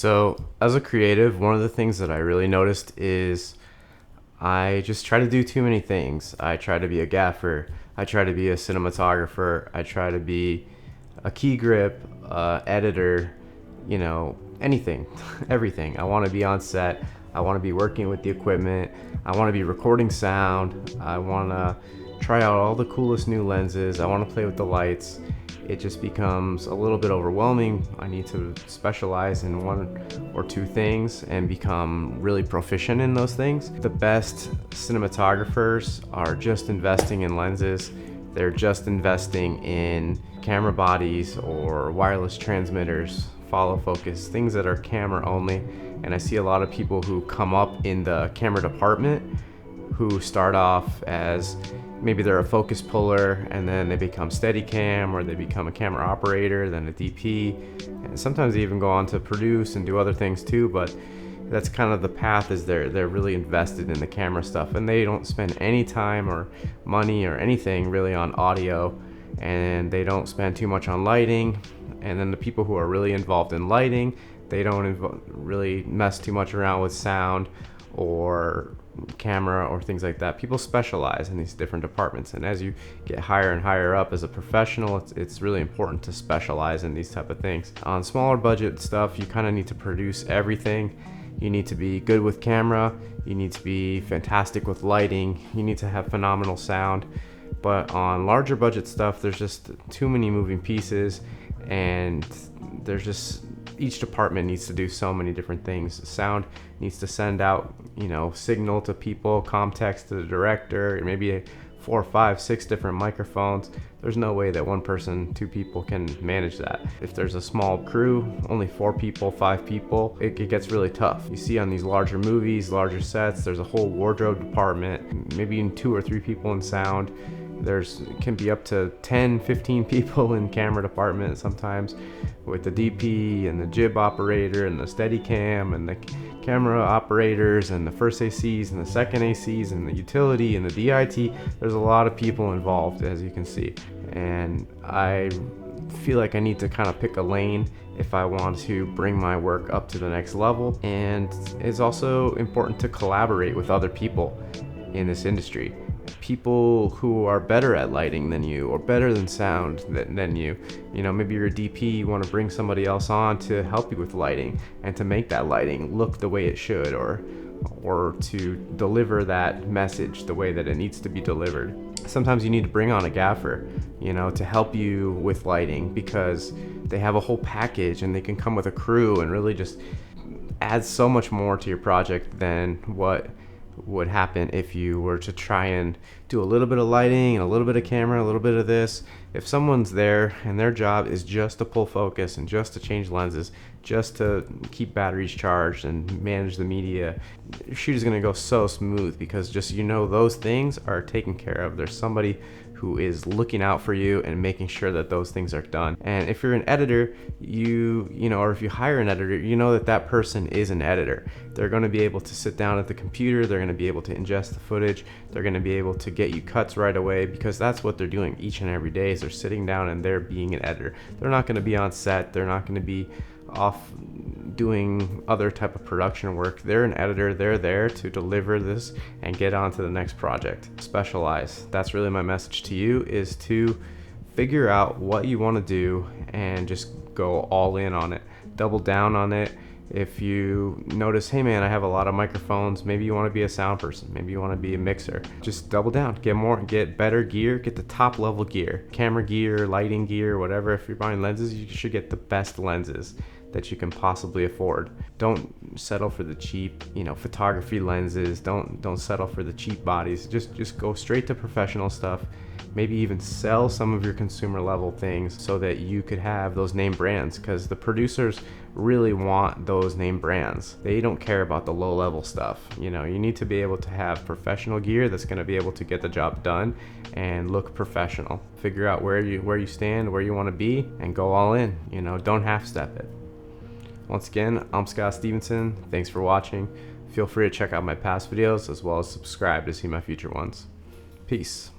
So, as a creative, one of the things that I really noticed is I just try to do too many things. I try to be a gaffer, I try to be a cinematographer, I try to be a key grip, editor, anything, everything. I want to be on set, I want to be working with the equipment, I want to be recording sound, I want to try out all the coolest new lenses, I want to play with the lights. It just becomes a little bit overwhelming. I need to specialize in one or two things and become really proficient in those things. The best cinematographers are just investing in lenses. They're just investing in camera bodies or wireless transmitters, follow focus, things that are camera only. And I see a lot of people who come up in the camera department who start off as maybe they're a focus puller and then they become Steadicam, or they become a camera operator, then a DP, and sometimes they even go on to produce and do other things too. But that's kind of the path, is they're really invested in the camera stuff and they don't spend any time or money or anything really on audio, and they don't spend too much on lighting. And then the people who are really involved in lighting, they don't really mess too much around with sound or camera or things like that. People specialize in these different departments, and as you get higher and higher up as a professional, it's really important to specialize in these type of things. On smaller budget stuff, you kind of need to produce everything. You need to be good with camera, you need to be fantastic with lighting, you need to have phenomenal sound. But on larger budget stuff, there's just too many moving pieces, and there's just each department needs to do so many different things. Sound needs to send out, signal to people, text to the director, maybe 4, 5, 6 different microphones. There's no way that one person, 2 people can manage that. If there's a small crew, only 4 people, 5 people, it gets really tough. You see on these larger movies, larger sets, there's a whole wardrobe department, maybe even 2 or 3 people in sound. Can be up to 10, 15 people in camera department sometimes, with the DP and the jib operator and the Steadicam and the camera operators and the first ACs and the second ACs and the utility and the DIT. There's a lot of people involved, as you can see, and I feel like I need to kind of pick a lane if I want to bring my work up to the next level. And it's also important to collaborate with other people in this industry. People who are better at lighting than you, or better than sound than you. Maybe you're a DP, you want to bring somebody else on to help you with lighting and to make that lighting look the way it should, or to deliver that message the way that it needs to be delivered. Sometimes you need to bring on a gaffer, to help you with lighting, because they have a whole package and they can come with a crew and really just add so much more to your project than what would happen if you were to try and do a little bit of lighting and a little bit of camera, a little bit of this. If someone's there and their job is just to pull focus and just to change lenses, just to keep batteries charged and manage the media, your shoot is going to go so smooth, because just those things are taken care of. There's somebody who is looking out for you and making sure that those things are done. And if you're an editor, or if you hire an editor, that person is an editor. They're going to be able to sit down at the computer, they're going to be able to ingest the footage, they're going to be able to get you cuts right away, because that's what they're doing each and every day, is they're sitting down and they're being an editor. They're not going to be on set, they're not going to be off doing other type of production work. They're an editor. They're there to deliver this and get on to the next project. Specialize. That's really my message to you, is to figure out what you want to do and just go all in on it. Double down on it. If you notice, hey man, I have a lot of microphones, maybe you want to be a sound person, maybe you want to be a mixer, just double down, get better gear, get the top level gear, camera gear, lighting gear, whatever. If you're buying lenses, you should get the best lenses that you can possibly afford. Don't settle for the cheap, photography lenses. Don't settle for the cheap bodies. Just go straight to professional stuff. Maybe even sell some of your consumer level things so that you could have those name brands, because the producers really want those name brands. They don't care about the low level stuff. You need to be able to have professional gear that's going to be able to get the job done and look professional. Figure out where you stand, where you want to be, and go all in. Don't half step it. Once again, I'm Scott Stevenson. Thanks for watching. Feel free to check out my past videos as well as subscribe to see my future ones. Peace.